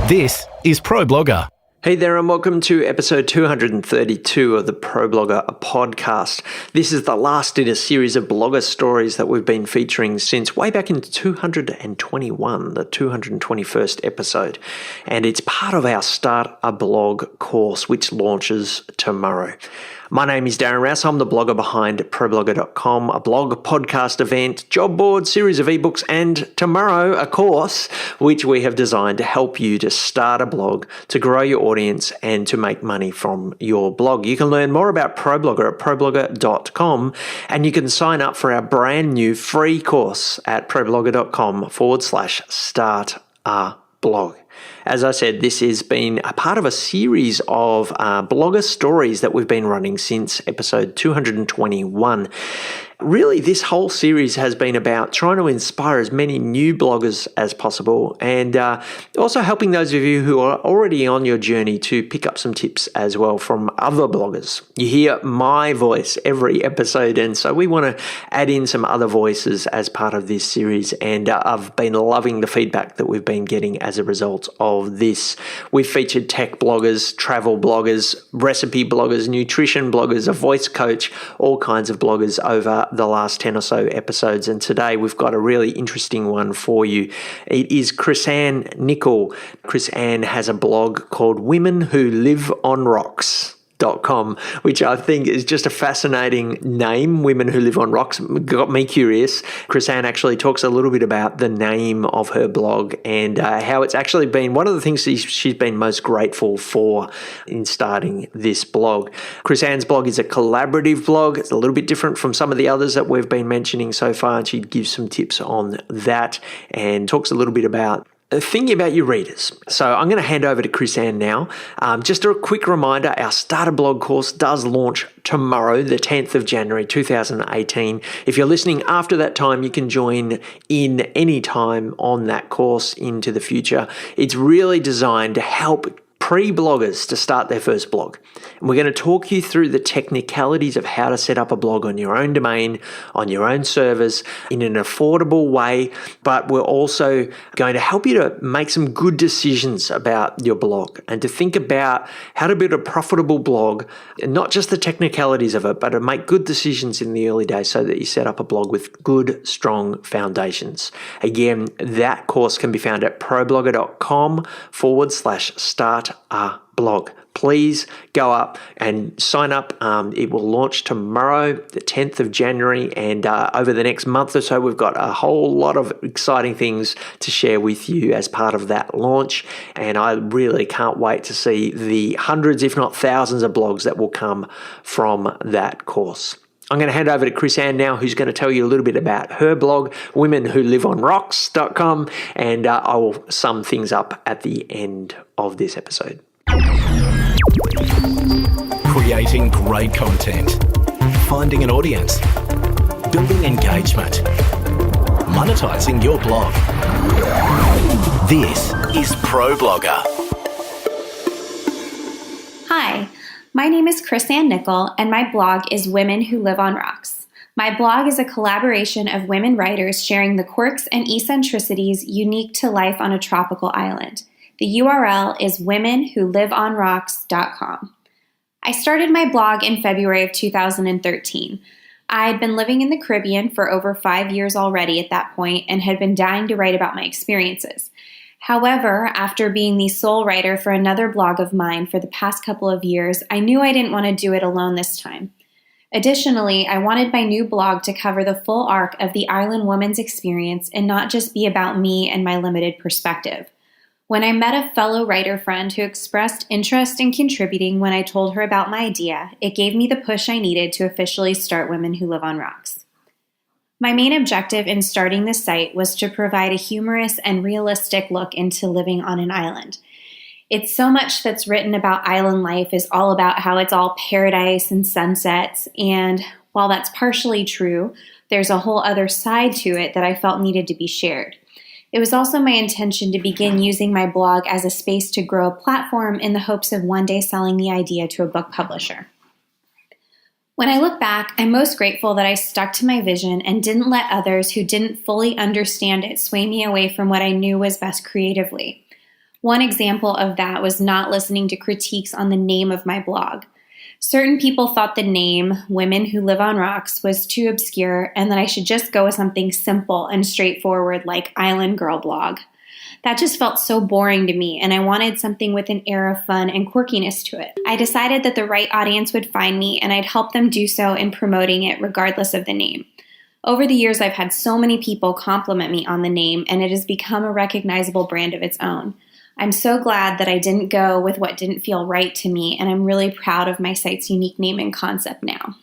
This is ProBlogger. Hey there and welcome to episode 232 of the ProBlogger podcast. This is the last in a series of blogger stories that we've been featuring since way back in 221, the 221st episode. And it's part of our Start a Blog course, which launches tomorrow. My name is Darren Rouse. I'm the blogger behind ProBlogger.com, a blog, podcast, event, job board, series of ebooks, and tomorrow a course which we have designed to help you to start a blog, to grow your audience, and to make money from your blog. You can learn more about ProBlogger at ProBlogger.com, and you can sign up for our brand new free course at ProBlogger.com/start a blog. As I said, this has been a part of a series of blogger stories that we've been running since episode 221. Really, this whole series has been about trying to inspire as many new bloggers as possible and also helping those of you who are already on your journey to pick up some tips as well from other bloggers. You hear my voice every episode, and so we want to add in some other voices as part of this series, and I've been loving the feedback that we've been getting as a result of this. We've featured tech bloggers, travel bloggers, recipe bloggers, nutrition bloggers, a voice coach, all kinds of bloggers over the last 10 or so episodes, and today we've got a really interesting one for you. It is Chrissann Nickel. Chrissann has a blog called Women Who Live on Rocks. .com, which I think is just a fascinating name. Women Who Live on Rocks got me curious. Chrissann actually talks a little bit about the name of her blog and how it's actually been one of the things she's been most grateful for in starting this blog. Chrissann's blog is a collaborative blog. It's a little bit different from some of the others that we've been mentioning so far, and she gives some tips on that and talks a little bit about thinking about your readers. So I'm going to hand over to Chrissann now. Just a quick reminder, our Starter Blog course does launch tomorrow, the 10th of January 2018. If you're listening after that time, you can join in any time on that course into the future. It's really designed to help pre-bloggers to start their first blog. And we're going to talk you through the technicalities of how to set up a blog on your own domain, on your own servers, in an affordable way, but we're also going to help you to make some good decisions about your blog and to think about how to build a profitable blog, and not just the technicalities of it, but to make good decisions in the early days so that you set up a blog with good, strong foundations. Again, that course can be found at ProBlogger.com/start a blog. Please go up and sign up. It will launch tomorrow, the 10th of January, and over the next month or so, we've got a whole lot of exciting things to share with you as part of that launch. And I really can't wait to see the hundreds, if not thousands, of blogs that will come from that course. I'm going to hand over to Chrissann now, who's going to tell you a little bit about her blog, womenwholiveonrocks.com, and I will sum things up at the end of this episode. Creating great content, finding an audience, building engagement, monetizing your blog. This is ProBlogger. Hi, my name is Chrissann Nickel, and my blog is Women Who Live on Rocks. My blog is a collaboration of women writers sharing the quirks and eccentricities unique to life on a tropical island. The URL is womenwholiveonrocks.com. I started my blog in February of 2013. I had been living in the Caribbean for over 5 years already at that point and had been dying to write about my experiences. However, after being the sole writer for another blog of mine for the past couple of years, I knew I didn't want to do it alone this time. Additionally, I wanted my new blog to cover the full arc of the island woman's experience and not just be about me and my limited perspective. When I met a fellow writer friend who expressed interest in contributing when I told her about my idea, it gave me the push I needed to officially start Women Who Live on Rocks. My main objective in starting this site was to provide a humorous and realistic look into living on an island. It's so much that's written about island life is all about how it's all paradise and sunsets, and while that's partially true, there's a whole other side to it that I felt needed to be shared. It was also my intention to begin using my blog as a space to grow a platform in the hopes of one day selling the idea to a book publisher. When I look back, I'm most grateful that I stuck to my vision and didn't let others who didn't fully understand it sway me away from what I knew was best creatively. One example of that was not listening to critiques on the name of my blog. Certain people thought the name, Women Who Live on Rocks, was too obscure and that I should just go with something simple and straightforward like Island Girl Blog. That just felt so boring to me, and I wanted something with an air of fun and quirkiness to it. I decided that the right audience would find me, and I'd help them do so in promoting it regardless of the name. Over the years, I've had so many people compliment me on the name, and it has become a recognizable brand of its own. I'm so glad that I didn't go with what didn't feel right to me, and I'm really proud of my site's unique name and concept now.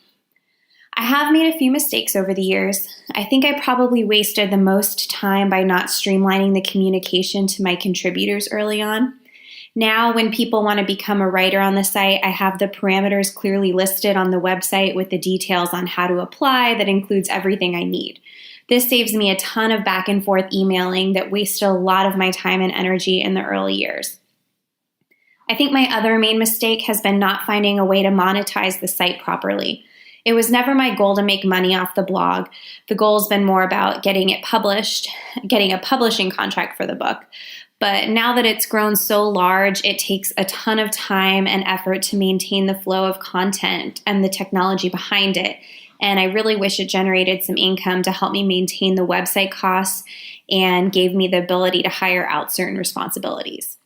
I have made a few mistakes over the years. I think I probably wasted the most time by not streamlining the communication to my contributors early on. Now, when people want to become a writer on the site, I have the parameters clearly listed on the website with the details on how to apply that includes everything I need. This saves me a ton of back and forth emailing that wasted a lot of my time and energy in the early years. I think my other main mistake has been not finding a way to monetize the site properly. It was never my goal to make money off the blog. The goal has been more about getting it published, getting a publishing contract for the book. But now that it's grown so large, it takes a ton of time and effort to maintain the flow of content and the technology behind it. And I really wish it generated some income to help me maintain the website costs and gave me the ability to hire out certain responsibilities.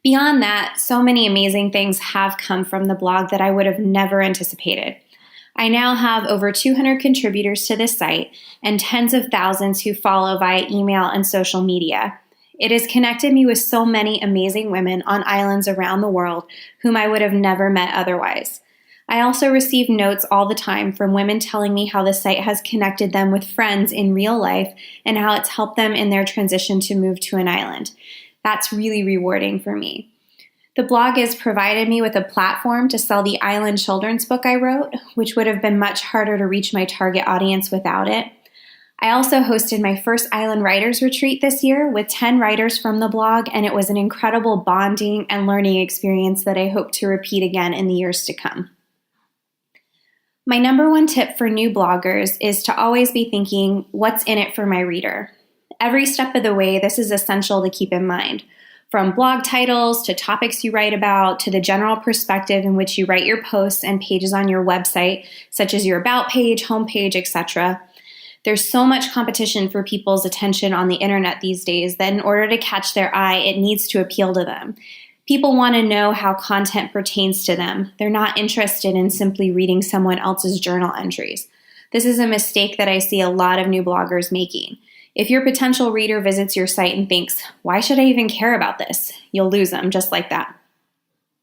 Beyond that, so many amazing things have come from the blog that I would have never anticipated. I now have over 200 contributors to this site and tens of thousands who follow via email and social media. It has connected me with so many amazing women on islands around the world whom I would have never met otherwise. I also receive notes all the time from women telling me how the site has connected them with friends in real life and how it's helped them in their transition to move to an island. That's really rewarding for me. The blog has provided me with a platform to sell the island children's book I wrote, which would have been much harder to reach my target audience without it. I also hosted my first Island Writers Retreat this year with 10 writers from the blog, and it was an incredible bonding and learning experience that I hope to repeat again in the years to come. My number one tip for new bloggers is to always be thinking, what's in it for my reader? Every step of the way, this is essential to keep in mind. From blog titles to topics you write about to the general perspective in which you write your posts and pages on your website, such as your about page, homepage, etc. There's so much competition for people's attention on the internet these days that in order to catch their eye, it needs to appeal to them. People want to know how content pertains to them. They're not interested in simply reading someone else's journal entries. This is a mistake that I see a lot of new bloggers making. If your potential reader visits your site and thinks, why should I even care about this? You'll lose them just like that.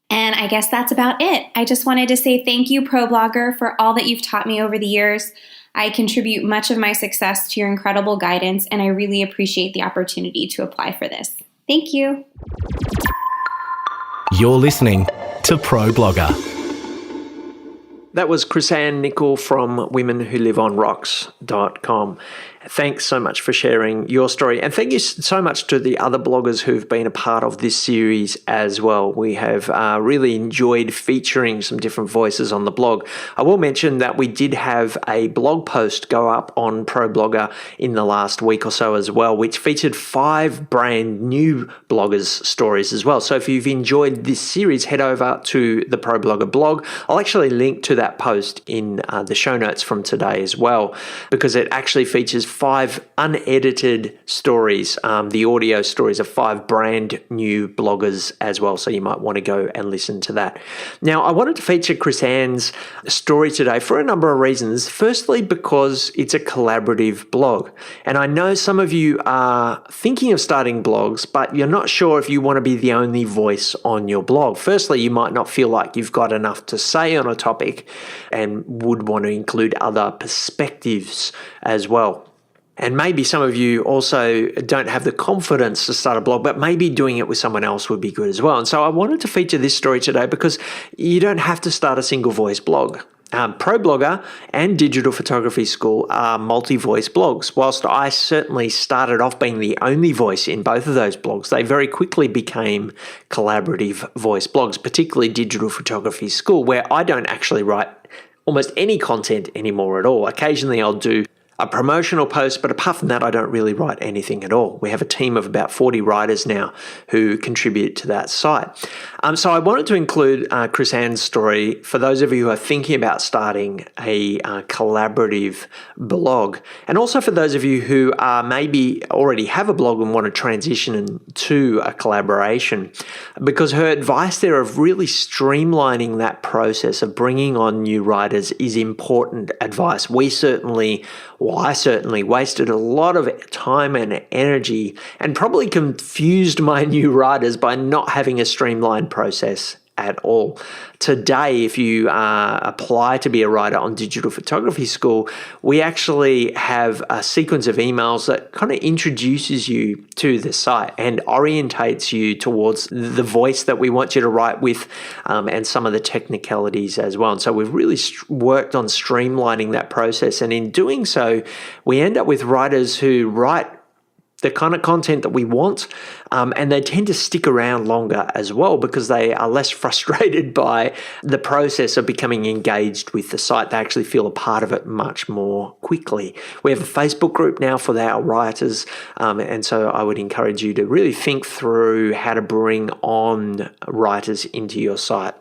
And I guess that's about it. I just wanted to say thank you, ProBlogger, for all that you've taught me over the years. I contribute much of my success to your incredible guidance, and I really appreciate the opportunity to apply for this. Thank you. You're listening to ProBlogger. That was Chrissann Nickel from womenwholiveonrocks.com. Thanks so much for sharing your story. And thank you so much to the other bloggers who've been a part of this series as well. We have really enjoyed featuring some different voices on the blog. I will mention that we did have a blog post go up on ProBlogger in the last week or so as well, which featured 5 brand new bloggers' stories as well. So if you've enjoyed this series, head over to the ProBlogger blog. I'll actually link to that post in the show notes from today as well, because it actually features 5 unedited stories, the audio stories of 5 brand new bloggers as well. So you might want to go and listen to that. Now, I wanted to feature Chrissann's story today for a number of reasons. Firstly, because it's a collaborative blog. And I know some of you are thinking of starting blogs, but you're not sure if you want to be the only voice on your blog. Firstly, you might not feel like you've got enough to say on a topic and would want to include other perspectives as well. And maybe some of you also don't have the confidence to start a blog, but maybe doing it with someone else would be good as well. And so I wanted to feature this story today because you don't have to start a single voice blog. ProBlogger and Digital Photography School are multi-voice blogs. Whilst I certainly started off being the only voice in both of those blogs, they very quickly became collaborative voice blogs, particularly Digital Photography School, where I don't actually write almost any content anymore at all. Occasionally I'll do a promotional post, but apart from that, I don't really write anything at all. We have a team of about 40 writers now who contribute to that site. So I wanted to include Chrissann's story for those of you who are thinking about starting a collaborative blog, and also for those of you who maybe already have a blog and want to transition to a collaboration, because her advice there of really streamlining that process of bringing on new writers is important advice. I certainly wasted a lot of time and energy and probably confused my new writers by not having a streamlined process at all. Today, if you apply to be a writer on Digital Photography School, we actually have a sequence of emails that kind of introduces you to the site and orientates you towards the voice that we want you to write with, and some of the technicalities as well. And so we've really worked on streamlining that process. And in doing so, we end up with writers who write the kind of content that we want, and they tend to stick around longer as well because they are less frustrated by the process of becoming engaged with the site. They actually feel a part of it much more quickly. We have a Facebook group now for our writers, and so I would encourage you to really think through how to bring on writers into your site.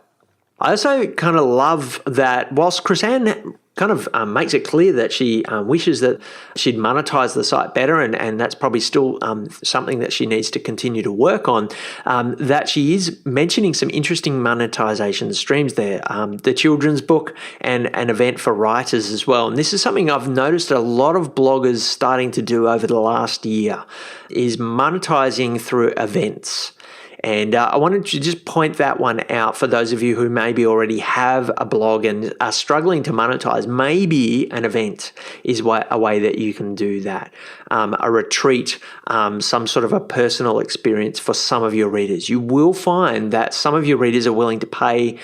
I also kind of love that whilst Chrissann kind of makes it clear that she wishes that she'd monetize the site better, and that's probably still something that she needs to continue to work on, that she is mentioning some interesting monetization streams there, the children's book and an event for writers as well. And this is something I've noticed a lot of bloggers starting to do over the last year, is monetizing through events. And I wanted to just point that one out for those of you who maybe already have a blog and are struggling to monetize. Maybe an event is a way that you can do that. A retreat, some sort of a personal experience for some of your readers. You will find that some of your readers are willing to pay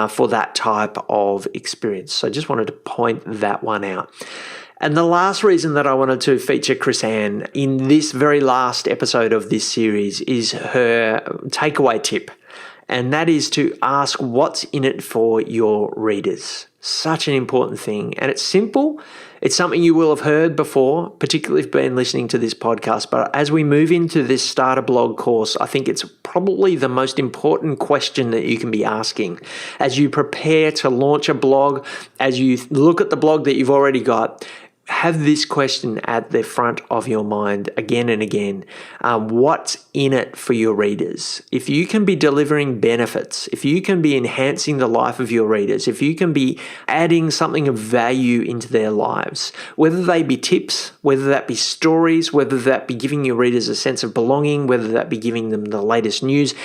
for that type of experience. So I just wanted to point that one out. And the last reason that I wanted to feature Chrissann in this very last episode of this series is her takeaway tip. And that is to ask what's in it for your readers. Such an important thing. And it's simple. It's something you will have heard before, particularly if you've been listening to this podcast. But as we move into this starter blog course, I think it's probably the most important question that you can be asking. As you prepare to launch a blog, as you look at the blog that you've already got, have this question at the front of your mind again and again. What's in it for your readers? If you can be delivering benefits, if you can be enhancing the life of your readers, if you can be adding something of value into their lives, whether they be tips, whether that be stories, whether that be giving your readers a sense of belonging, whether that be giving them the latest news,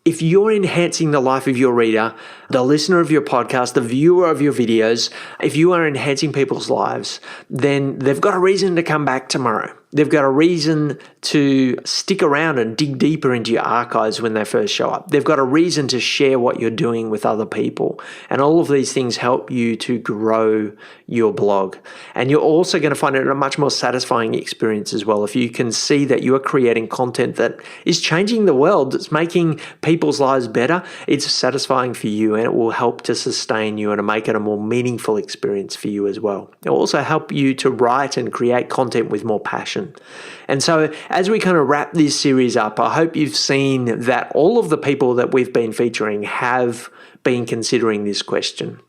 if you're enhancing the life of your reader, the listener of your podcast, the viewer of your videos, if you are enhancing people's lives, then they've got a reason to come back tomorrow. They've got a reason to stick around and dig deeper into your archives when they first show up. They've got a reason to share what you're doing with other people. And all of these things help you to grow your blog. And you're also going to find it a much more satisfying experience as well if you can see that you are creating content that is changing the world, it's making people's lives better. It's satisfying for you, and it will help to sustain you and to make it a more meaningful experience for you as well. It will also help you to write and create content with more passion. And so as we kind of wrap this series up, I hope you've seen that all of the people that we've been featuring have been considering this question.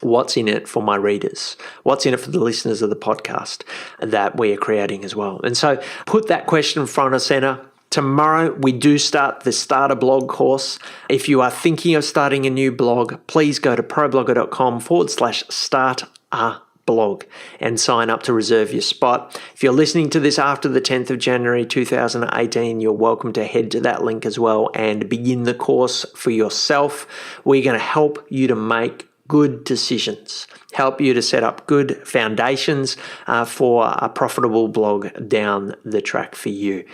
What's in it for my readers? What's in it for the listeners of the podcast that we are creating as well? And so put that question front and center. Tomorrow, we do start the starter blog course. If you are thinking of starting a new blog, please go to problogger.com/start-a-blog and sign up to reserve your spot. If you're listening to this after the 10th of January 2018, you're welcome to head to that link as well and begin the course for yourself. We're going to help you to make good decisions, help you to set up good foundations for a profitable blog down the track for you.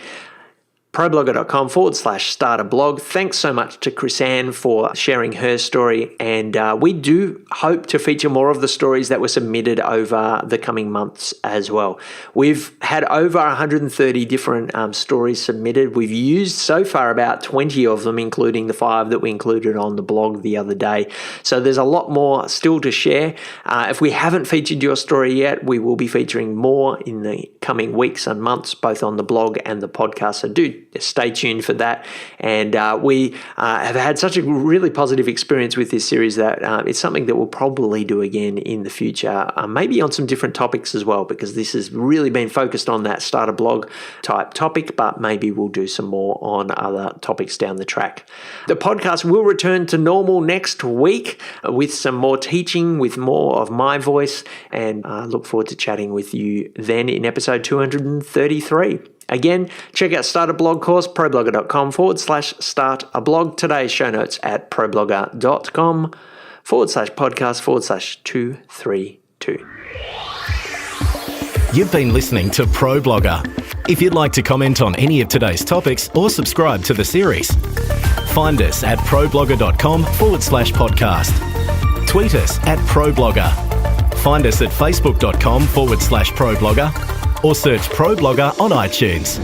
ProBlogger.com/start a blog. Thanks so much to Chrissann for sharing her story. And we do hope to feature more of the stories that were submitted over the coming months as well. We've had over 130 different stories submitted. We've used so far about 20 of them, including the 5 that we included on the blog the other day. So there's a lot more still to share. If we haven't featured your story yet, we will be featuring more in the coming weeks and months, both on the blog and the podcast. So do stay tuned for that. And we have had such a really positive experience with this series that it's something that we'll probably do again in the future, maybe on some different topics as well, because this has really been focused on that start a blog type topic, but maybe we'll do some more on other topics down the track. The podcast will return to normal next week with some more teaching, with more of my voice, and I look forward to chatting with you then in episode 233. Again, check out Start a Blog course, ProBlogger.com/start a blog. Today's show notes at ProBlogger.com/podcast/232. You've been listening to Pro Blogger. If you'd like to comment on any of today's topics or subscribe to the series, find us at ProBlogger.com/podcast. Tweet us at ProBlogger. Find us at Facebook.com/ProBlogger or search Pro Blogger on iTunes.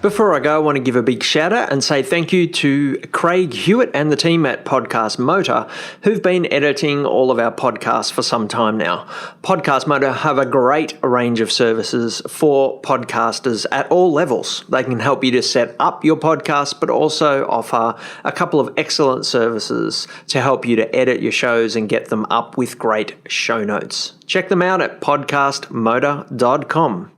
Before I go, I want to give a big shout out and say thank you to Craig Hewitt and the team at Podcast Motor, who've been editing all of our podcasts for some time now. Podcast Motor have a great range of services for podcasters at all levels. They can help you to set up your podcast, but also offer a couple of excellent services to help you to edit your shows and get them up with great show notes. Check them out at podcastmotor.com.